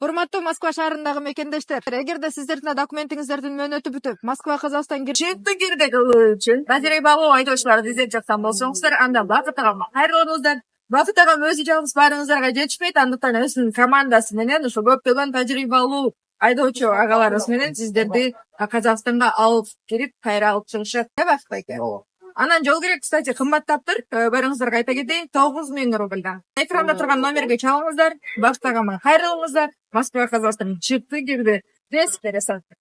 Урматтуу Москва шаарындагы мекендештер, эгерде сиздердин документиңиздердин мөөнөтү бүтүп, Москва Казакстан Чекті кирде кылуу үчүн тажрыйбалуу айдоочуларды издеп жаткан болсоңуздар, анда Бакыт агам кайрылыңыздар. Бакыт агам өзү жалгыз баарыңыздарга жетишпейт, андыктан өзүнүн командасы менен ошо көптөгөн тажрыйбалуу айдоочу агаларыбыз менен сиздерди Казакстанга алып кирип, кайра алып чыгышат. Бакыт байке. Анан жол керек, кстати, кымбаттаптыр. Баарыңыздарга айта кетейин, 9000 рубльдан. Экранда турган номерге чалыңыздар. Бакыт агама кайрылыңыздар. Москва Казакстан чыкты кирди. Дес пересадка.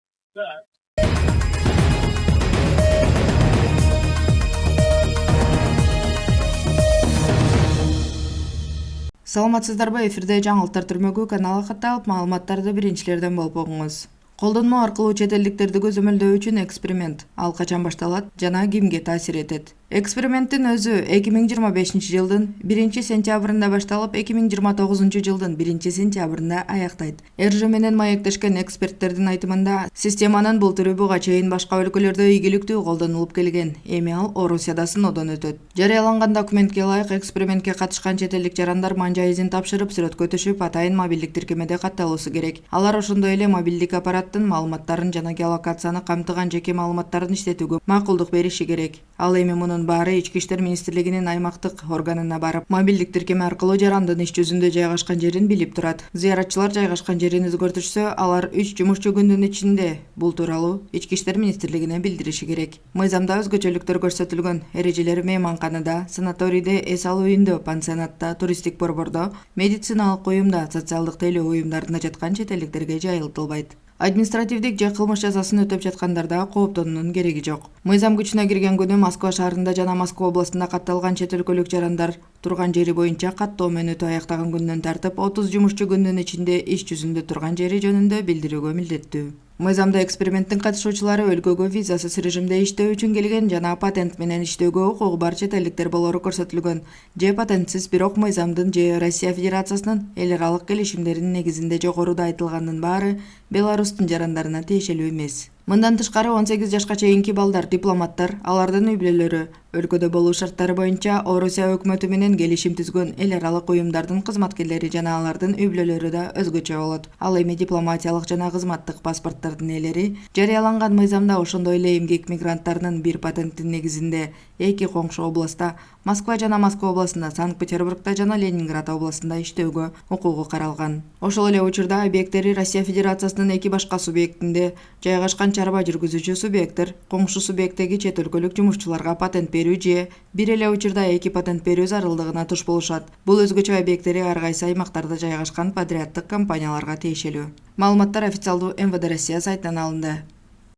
Саламатсыздарбы, эфирде жаңылыктар түрмөгү каналы катталып, маалыматтарды биринчилерден болуп угуңуз. Колдонмо аркылуу чет элдиктерди көзөмөлдөө үчүн эксперимент. Ал качан башталат жана кимге таасир этет? Эксперименттин өзү 2025 жылдын 1-сентябрында башталып, 2029 жылдын 1-сентябрында аяктайт. РЖ менен маектешкен эксперттердин айтымында, системанын бул түрү буга чейин башка өлкөлөрдө ийгиликтүү колдонулуп келген. Эми ал Орусияда сыноодон өтөт. Жарыяланган документке ылайык экспериментке катышкан чет элдик жарандар манжа изин тапшырып, сүрөткө түшүп, атайын мобилдик тиркемеде катталуусу керек. Алар ошондой эле мобилдик аппараттын маалыматтарын жана геолокацияны камтыган жеке маалыматтарын иштетүүгө макулдук бериши керек. Ал эми мунун баары Ички иштер министрлигинин аймактык органына барып, мобилдик тиркеме аркылуу жарандын иш жүзүндө жайгашкан жерин билип турат. Зыяратчылар жайгашкан жерин өзгөртүшсө, алар 3 жумушчу күндүн ичинде бул тууралуу Ички иштер министрлигине билдириши керек. Мыйзамда өзгөчөлүктөр көрсөтүлгөн. Эрежелер мейманканада, санаторийде, эс алуу үйүндө, пансионатта, туристтик борбордо, медициналык уюмда, социалдык тейлөө уюмдарында жаткан чет элдиктерге жайылтылбайт. Административдик же кылмыш жазасын өтөп жаткандарда кооптонуунун кереги жок. Мыйзам күчүнө кирген күнү Москва шаарында жана Москва областында катталган чет өлкөлүк жарандар турган жери боюнча каттоо мөөнөтү аяктаган күндөн тартып 30 жумушчу күндүн ичинде иш жүзүндө турган жери жөнүндө билдирүүгө милдеттүү. Мыйзамда эксперименттин катышуучулары өлкөгө визасыз режимде иштөө үчүн келген жана патент менен иштөөгө укугу бар чет элдиктер болору көрсөтүлгөн, же патентсиз, бирок мыйзамдын же Россия Федерациясынын эл аралык келишимдеринин негизинде жогоруда айтылгандын баары Беларустун жарандарына тиешелүү эмес. Мындан тышкары 18 жашка чейинки балдар, дипломаттар, алардын үй бүлөлөрү өлкөдө болуу шарттары боюнча Орусия өкмөтү менен келишим түзгөн эл аралык уюмдардын кызматкерлери жана алардын үй бүлөлөрү да өзгөчө болот. Ал эми дипломатиялык жана кызматтык паспорттардын ээлери жарыяланган мыйзамда ошондой эле эмгек мигранттарынын бир патенттин негизинде эки коңшу областта, Москва жана Москва областында, Санкт-Петербургда жана Ленинград областында иштөөгө укугу каралган. Ошол эле учурда объекттери Россия Федерациясынын эки башка субъектинде жайгашкан чарба жүргүзүүчү субъекттер коңшу субъекттеги чет өлкөлүк жумушчуларга патент берүү же бир эле учурда эки патент берүү зарылдыгына туш болушат. Бул өзгөчө объекттери ар кайсы аймактарда жайгашкан подряддык компанияларга тиешелүү. Маалыматтар официалдуу МВД Россия сайтынан алынды.